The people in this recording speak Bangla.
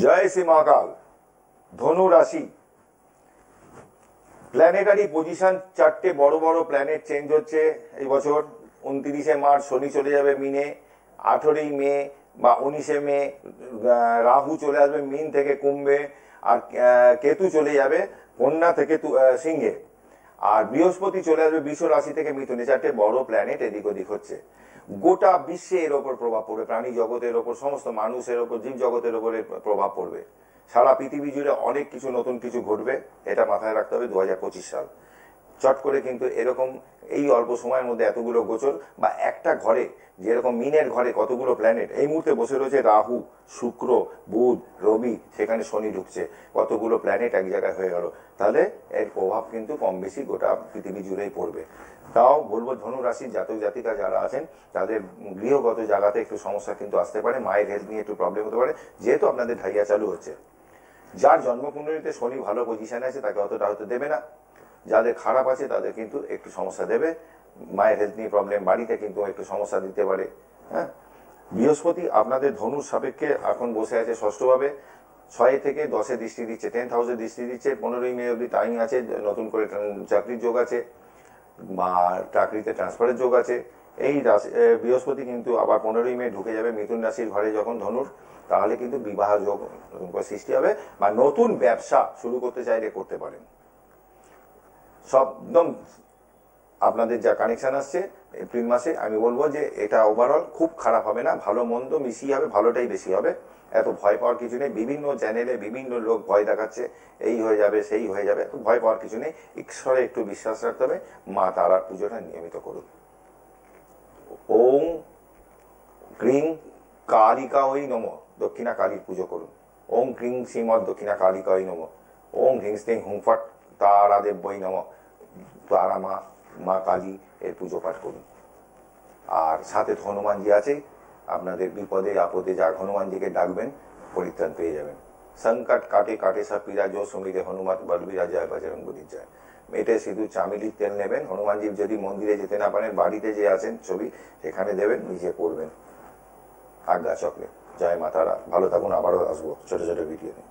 জয় শ্রী মহাকাল। ধনু রাশি প্ল্যানেটারি পজিশন, চারটে বড় বড় প্ল্যানেট চেঞ্জ হচ্ছে এই বছর। 29শে মার্চ শনি চলে যাবে মিনে, 18ই মে বা 19শে মে রাহু চলে আসবে মিন থেকে কুম্ভে, আর কেতু চলে যাবে কন্যা থেকে সিংহে, আর বৃহস্পতি চলে আসবে বৃষ রাশি থেকে মিথুনে। চারটে বড় প্ল্যানেট এদিক ওদিক হচ্ছে। গোটা বিশ্বে এর ওপর প্রভাব পড়বে, প্রাণী জগতের ওপর, সমস্ত মানুষের ওপর, জীব জগতের ওপর প্রভাব পড়বে। সারা পৃথিবী জুড়ে অনেক কিছু নতুন কিছু ঘটবে, এটা মাথায় রাখতে হবে। 2025 সাল চট করে কিন্তু এরকম এই অল্প সময়ের মধ্যে এতগুলো গোচর, বা একটা ঘরে যেরকম মিনের ঘরে কতগুলো প্ল্যানেট এই মুহূর্তে বসে রয়েছে, রাহু, শুক্র, বুধ, রবি, সেখানে শনি ঢুকছে, কতগুলো প্ল্যানেট এক জায়গায় হয়ে গেল, তাহলে এর প্রভাব কিন্তু কম বেশি গোটা পৃথিবী জুড়েই পড়বে। তাও বলবো ধনু রাশির জাতক জাতিকা যারা আছেন তাদের গৃহগত জায়গাতে একটু সমস্যা কিন্তু আসতে পারে, মায়ের হেলথ নিয়ে একটু প্রবলেম হতে পারে, যেহেতু আপনাদের ঢাইয়া চালু হচ্ছে। যার জন্মকুণ্ডলিতে শনি ভালো পজিশনে আছে তাকে অতটা হয়তো দেবে না, যাদের খারাপ আছে তাদের কিন্তু একটু সমস্যা দেবে, মায়ের হেলথ নিয়ে প্রবলেম, বাড়িতে কিন্তু একটু সমস্যা দিতে পারে। হ্যাঁ, বৃহস্পতি আপনাদের ধনুর সাপেক্ষে এখন বসে আছে ষষ্ঠভাবে, 6 থেকে 10-এ দৃষ্টি দিচ্ছে, 10th হাউসে দৃষ্টি দিচ্ছে। 15ই মে অবধি টাইম আছে, নতুন করে চাকরির যোগ আছে বা চাকরিতে ট্রান্সফারের যোগ আছে। এই বৃহস্পতি কিন্তু আবার 15ই মে ঢুকে যাবে মিথুন রাশির ঘরে যখন ধনুর, তাহলে কিন্তু বিবাহ যোগ নতুন করে সৃষ্টি হবে, বা নতুন ব্যবসা শুরু করতে চাইলে করতে পারেন। একদম আপনাদের যা কানেকশন আসছে এপ্রিল মাসে, আমি বলবো যে এটা ওভারঅল খুব খারাপ হবে না, ভালো মন্দ মিশিয়ে হবে, ভালোটাই বেশি হবে। এত ভয় পাওয়ার কিছু নেই। বিভিন্ন চ্যানেলে বিভিন্ন লোক ভয় দেখাচ্ছে, এই হয়ে যাবে সেই হয়ে যাবে, এত ভয় পাওয়ার কিছু নেই। ঈশ্বরে একটু বিশ্বাস রাখতে হবে। মা তারার পুজোটা নিয়মিত করুন। ওম ক্রিং কালিকা ওই নম, দক্ষিণা কালীর পুজো করুন। ওম ক্রিং শ্রীমৎ দক্ষিণা কালিকা ওই নম। ওম হিং স্টিং হুংফট তারা দেব বই নম, তারা মা, মা কালী এর পুজো পাঠ করুন। আর সাথে হনুমানজি আছে, আপনাদের বিপদে আপদে যা হনুমানজিকে ডাকবেন পরিত্রাণ পেয়ে যাবেন। সংকট কাটে কাটে সব পীড়া, জো সুমিরে হনুমত বলবীরা জয় বজরং বলির জয়। মেটে সিঁদুর চামেলির তেল নেবেন। হনুমানজি যদি মন্দিরে যেতে না পারেন, বাড়িতে যে আছেন ছবি সেখানে দেবেন, নিজে পড়বেন। আজ্ঞা চক্রে। জয় মাতারা। ভালো থাকুন, আবারও আসবো ছোট ছোট ভিডিও নিয়ে।